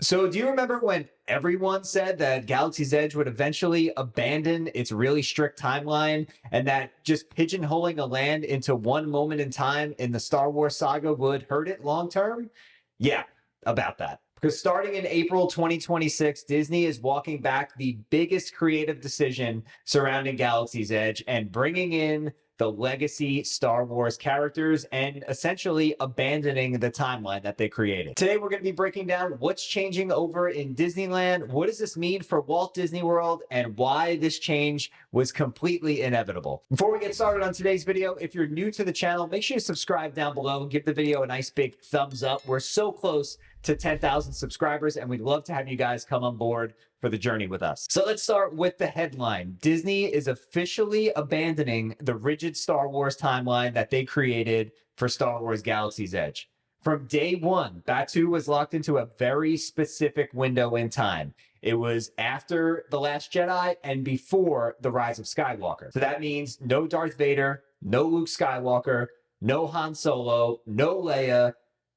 So, do you remember when everyone said that Galaxy's Edge would eventually abandon its really strict timeline and that just pigeonholing a land into one moment in time in the Star Wars saga would hurt it long term? Yeah, about that. Because starting in April 2026, Disney is walking back the biggest creative decision surrounding Galaxy's Edge and bringing in the legacy Star Wars characters and essentially abandoning the timeline that they created. Today, we're going to be breaking down what's changing over in Disneyland, what does this mean for Walt Disney World, and why this change was completely inevitable. Before we get started on today's video, if you're new to the channel, make sure you subscribe down below and give the video a nice big thumbs up. We're so close to 10,000 subscribers, and we'd love to have you guys come on board for the journey with us. So let's start with the headline. Disney is officially abandoning the rigid Star Wars timeline that they created for Star Wars Galaxy's Edge. From day one, Batuu was locked into a very specific window in time. It was after The Last Jedi and before The Rise of Skywalker. So that means no Darth Vader, no Luke Skywalker, no Han Solo, no Leia,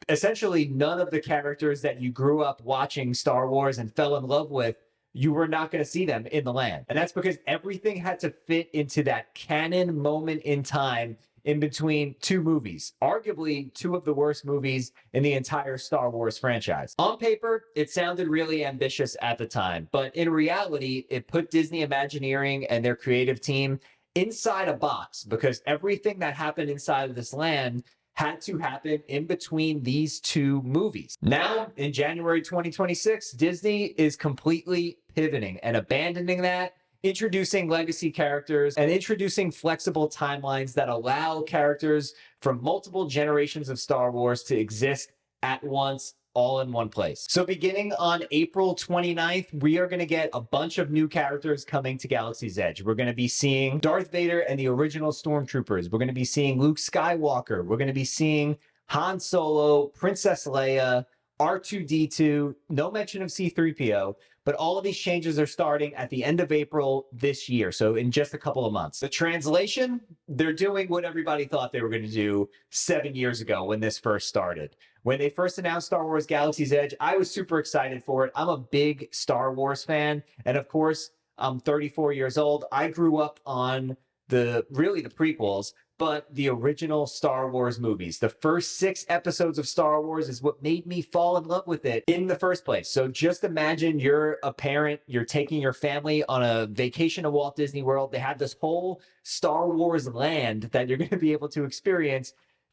essentially none of the characters that you grew up watching Star Wars and fell in love with. You were not going to see them in the land. And that's because everything had to fit into that canon moment in time in between two movies, arguably two of the worst movies in the entire Star Wars franchise. On paper, it sounded really ambitious at the time, but in reality, it put Disney Imagineering and their creative team inside a box because everything that happened inside of this land had to happen in between these two movies. Now, in January 2026, Disney is completely pivoting and abandoning that, introducing legacy characters and introducing flexible timelines that allow characters from multiple generations of Star Wars to exist at once, all in one place. So beginning on April 29th, we are going to get a bunch of new characters coming to Galaxy's Edge. We're going to be seeing Darth Vader and the original Stormtroopers. We're going to be seeing Luke Skywalker. We're going to be seeing Han Solo, Princess Leia, R2-D2, no mention of C-3PO, but all of these changes are starting at the end of April this year, so in just a couple of months. The translation, they're doing what everybody thought they were going to do 7 years ago when this first started. When they first announced Star Wars Galaxy's Edge, I was super excited for it. I'm a big Star Wars fan, and of course, I'm 34 years old. I grew up on the prequels, but the original Star Wars movies. The first 6 episodes of Star Wars is what made me fall in love with it in the first place. So just imagine you're a parent, you're taking your family on a vacation to Walt Disney World. They have this whole Star Wars land that you're going to be able to experience,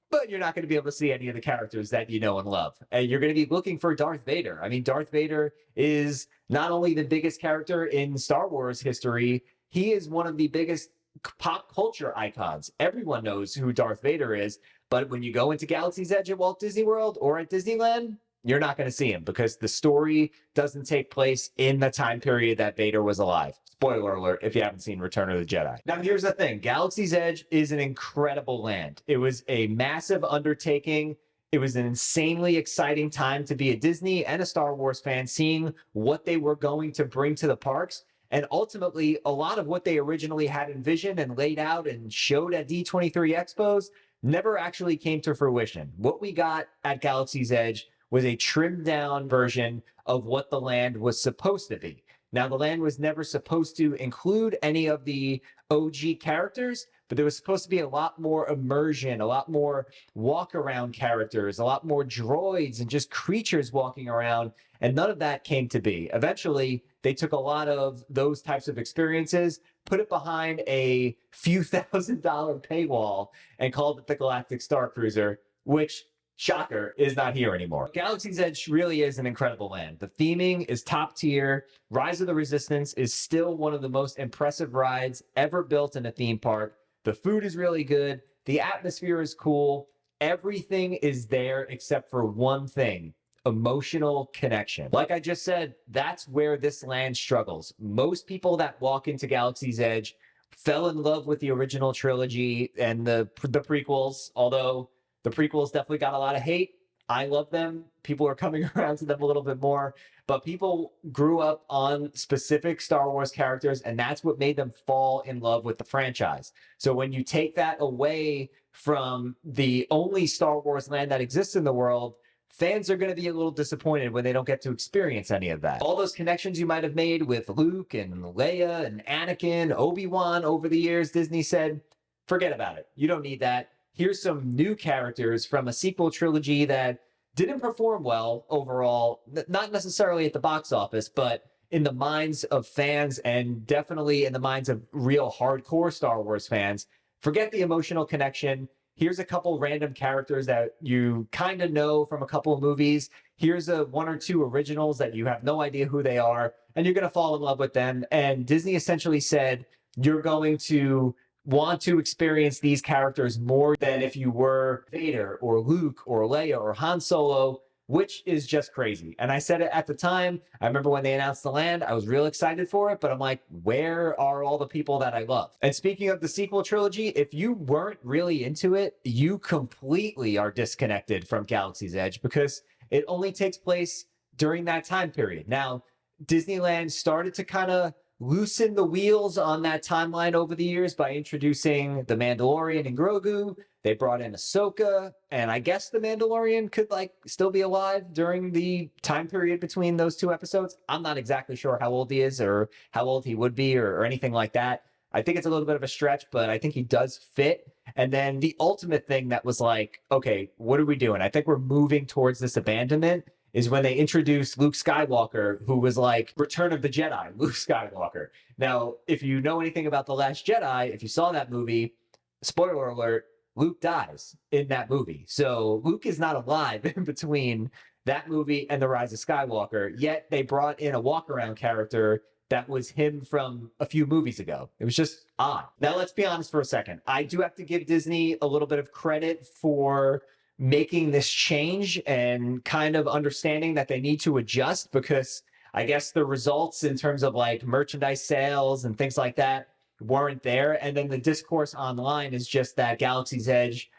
but you're not going to be able to see any of the characters that you know and love. And you're going to be looking for Darth Vader. I mean, Darth Vader is not only the biggest character in Star Wars history, he is one of the biggest pop culture icons. Everyone knows who Darth Vader is, but when you go into Galaxy's Edge at Walt Disney World or at Disneyland, you're not going to see him because the story doesn't take place in the time period that Vader was alive. Spoiler alert if you haven't seen Return of the Jedi. Now, here's the thing. Galaxy's Edge is an incredible land. It was a massive undertaking. It was an insanely exciting time to be a Disney and a Star Wars fan, seeing what they were going to bring to the parks. And ultimately, a lot of what they originally had envisioned and laid out and showed at D23 Expos never actually came to fruition. What we got at Galaxy's Edge was a trimmed down version of what the land was supposed to be. Now, the land was never supposed to include any of the OG characters, but there was supposed to be a lot more immersion, a lot more walk around characters, a lot more droids and just creatures walking around. And none of that came to be. Eventually, they took a lot of those types of experiences, put it behind a few $1,000 paywall and called it the Galactic Star Cruiser, which, shocker, is not here anymore. Galaxy's Edge really is an incredible land. The theming is top tier. Rise of the Resistance is still one of the most impressive rides ever built in a theme park. The food is really good. The atmosphere is cool. Everything is there except for one thing: emotional connection. Like I just said, that's where this land struggles. Most people that walk into Galaxy's Edge fell in love with the original trilogy and the prequels, although the prequels definitely got a lot of hate. I love them. People are coming around to them a little bit more, but people grew up on specific Star Wars characters, and that's what made them fall in love with the franchise. So when you take that away from the only Star Wars land that exists in the world, fans are going to be a little disappointed when they don't get to experience any of that. All those connections you might have made with Luke and Leia and Anakin, Obi-Wan over the years, Disney said, forget about it. You don't need that. Here's some new characters from a sequel trilogy that didn't perform well overall, not necessarily at the box office, but in the minds of fans and definitely in the minds of real hardcore Star Wars fans. Forget the emotional connection. Here's a couple random characters that you kind of know from a couple of movies. Here's one or two originals that you have no idea who they are, and you're going to fall in love with them. And Disney essentially said, you're going to want to experience these characters more than if you were Vader or Luke or Leia or Han Solo, which is just crazy. And I said it at the time. I remember when they announced the land, I was real excited for it, but I'm like, where are all the people that I love? And speaking of the sequel trilogy, if you weren't really into it, you completely are disconnected from Galaxy's Edge because it only takes place during that time period. Now, Disneyland started to kind of loosen the wheels on that timeline over the years by introducing the Mandalorian and Grogu. They brought in Ahsoka, and I guess the Mandalorian could like still be alive during the time period between those two episodes. I'm not exactly sure how old he is or how old he would be or anything like that. I think it's a little bit of a stretch, but I think he does fit. And then the ultimate thing that was like, okay, what are we doing? I think we're moving towards this abandonment is when they introduced Luke Skywalker, who was like Return of the Jedi, Luke Skywalker. Now, if you know anything about The Last Jedi, if you saw that movie, spoiler alert, Luke dies in that movie. So Luke is not alive in between that movie and The Rise of Skywalker, yet they brought in a walk-around character that was him from a few movies ago. It was just odd. Now, let's be honest for a second. I do have to give Disney a little bit of credit for making this change and kind of understanding that they need to adjust because I guess the results in terms of like merchandise sales and things like that weren't there. And then the discourse online is just that Galaxy's Edge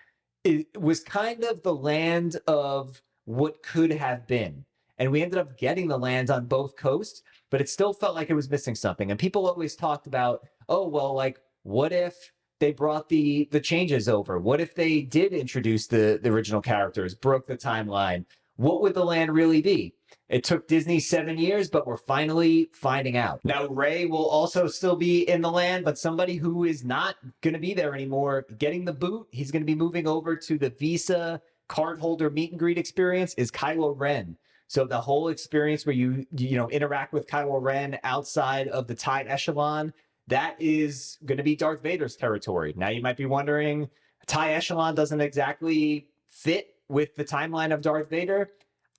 was kind of the land of what could have been. And we ended up getting the land on both coasts, but it still felt like it was missing something. And people always talked about, oh, well, like, what if they brought the changes over? What if they did introduce the original characters, broke the timeline? What would the land really be? It took Disney 7 years, but we're finally finding out. Now, Rey will also still be in the land, but somebody who is not going to be there anymore, getting the boot, he's going to be moving over to the Visa cardholder meet and greet experience is Kylo Ren. So the whole experience where you interact with Kylo Ren outside of the Tide Echelon, that is going to be Darth Vader's territory. Now, you might be wondering, TIE Echelon doesn't exactly fit with the timeline of Darth Vader.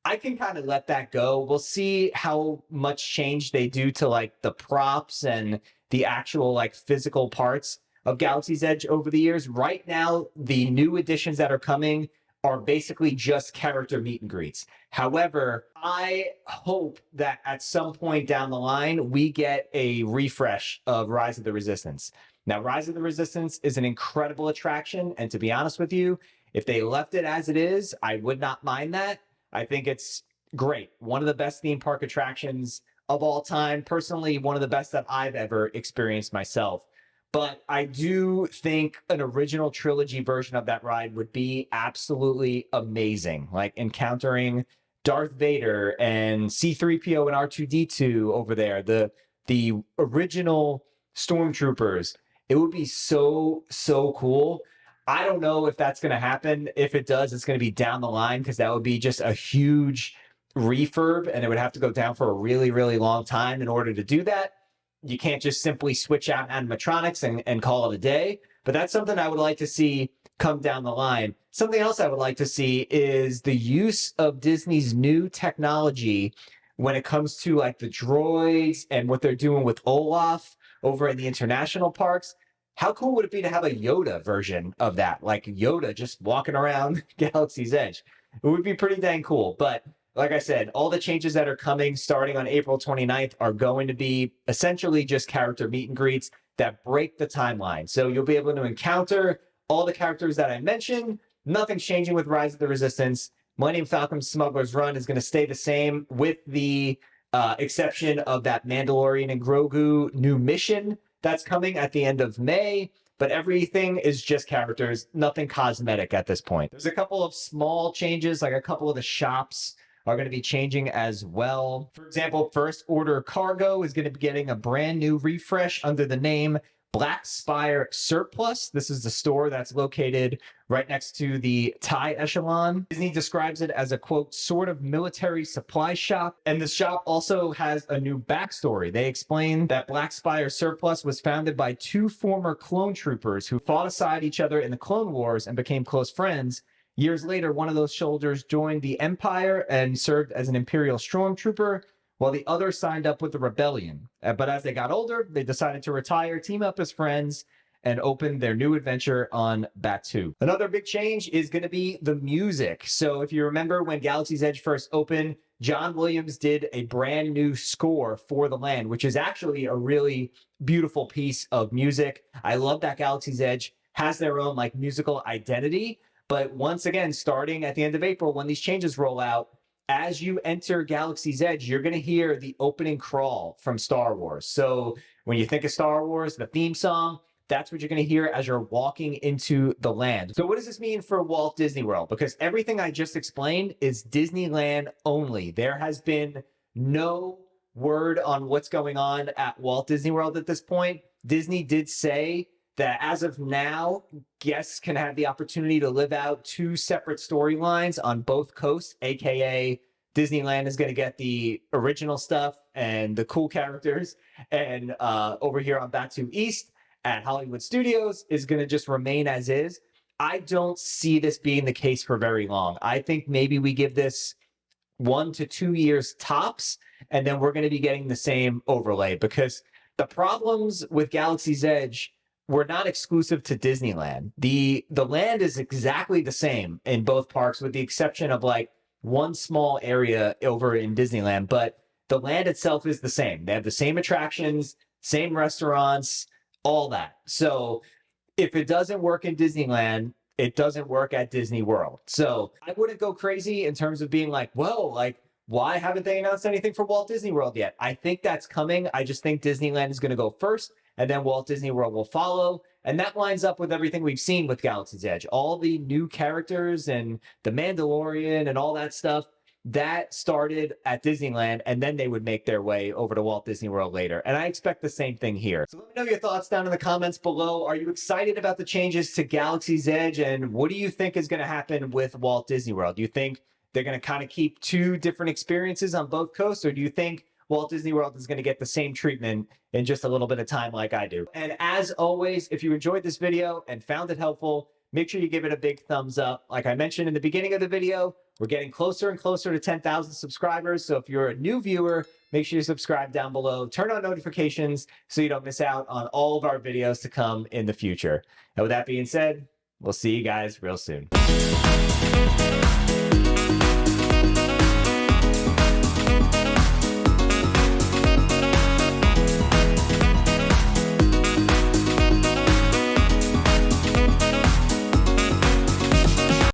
I can kind of let that go. We'll see how much change they do to like the props and the actual like physical parts of Galaxy's Edge over the years. Right now, the new additions that are coming are basically just character meet and greets. However, I hope that at some point down the line, we get a refresh of Rise of the Resistance. Now, Rise of the Resistance is an incredible attraction. And to be honest with you, if they left it as it is, I would not mind that. I think it's great. One of the best theme park attractions of all time. Personally, one of the best that I've ever experienced myself. But I do think an original trilogy version of that ride would be absolutely amazing. Like encountering Darth Vader and C-3PO and R2-D2 over there, the original stormtroopers. It would be so, so cool. I don't know if that's going to happen. If it does, it's going to be down the line because that would be just a huge refurb and it would have to go down for a really, really long time in order to do that. You can't just simply switch out animatronics and call it a day. But that's something I would like to see come down the line. Something else I would like to see is the use of Disney's new technology when it comes to like the droids and what they're doing with Olaf over in the international parks. How cool would it be to have a Yoda version of that? Like Yoda just walking around Galaxy's Edge. It would be pretty dang cool. But like I said, all the changes that are coming starting on April 29th are going to be essentially just character meet and greets that break the timeline. So you'll be able to encounter all the characters that I mentioned. Nothing's changing with Rise of the Resistance. Millennium Falcon Smuggler's Run is going to stay the same with the exception of that Mandalorian and Grogu new mission that's coming at the end of May. but everything is just characters, nothing cosmetic at this point. There's a couple of small changes, like a couple of the shops are going to be changing as well. For example, First Order Cargo is going to be getting a brand new refresh under the name Black Spire Surplus. This is the store that's located right next to the TIE Echelon. Disney describes it as a, quote, sort of military supply shop. And the shop also has a new backstory. They explain that Black Spire Surplus was founded by two former clone troopers who fought aside each other in the Clone Wars and became close friends. Years later, one of those soldiers joined the Empire and served as an Imperial stormtrooper, while the other signed up with the Rebellion. But as they got older, they decided to retire, team up as friends, and open their new adventure on Batuu. Another big change is going to be the music. So if you remember when Galaxy's Edge first opened, John Williams did a brand new score for the land, which is actually a really beautiful piece of music. I love that Galaxy's Edge has their own like musical identity. But once again, starting at the end of April, when these changes roll out, as you enter Galaxy's Edge, you're going to hear the opening crawl from Star Wars. So when you think of Star Wars, the theme song, that's what you're going to hear as you're walking into the land. So what does this mean for Walt Disney World? Because everything I just explained is Disneyland only. There has been no word on what's going on at Walt Disney World at this point. Disney did say that as of now, guests can have the opportunity to live out two separate storylines on both coasts, aka Disneyland is going to get the original stuff and the cool characters, and over here on Batuu East at Hollywood Studios is going to just remain as is. I don't see this being the case for very long. I think maybe we give this 1 to 2 years tops, and then we're going to be getting the same overlay, because the problems with Galaxy's Edge were not exclusive to Disneyland. The land is exactly the same in both parks, with the exception of like one small area over in Disneyland, but the land itself is the same. They have the same attractions, same restaurants, all that. So if it doesn't work in Disneyland, it doesn't work at Disney World. So I wouldn't go crazy in terms of being like, whoa, like, why haven't they announced anything for Walt Disney World yet? I think that's coming. I just think Disneyland is going to go first, and then Walt Disney World will follow. And that lines up with everything we've seen with Galaxy's Edge. All the new characters and the Mandalorian and all that stuff, that started at Disneyland, and then they would make their way over to Walt Disney World later. And I expect the same thing here. So let me know your thoughts down in the comments below. Are you excited about the changes to Galaxy's Edge? And what do you think is going to happen with Walt Disney World? Do you think they're going to kind of keep two different experiences on both coasts? Or do you think Walt Disney World is going to get the same treatment in just a little bit of time like I do? And as always, if you enjoyed this video and found it helpful, make sure you give it a big thumbs up. Like I mentioned in the beginning of the video, we're getting closer and closer to 10,000 subscribers. So if you're a new viewer, make sure you subscribe down below. Turn on notifications so you don't miss out on all of our videos to come in the future. And with that being said, we'll see you guys real soon.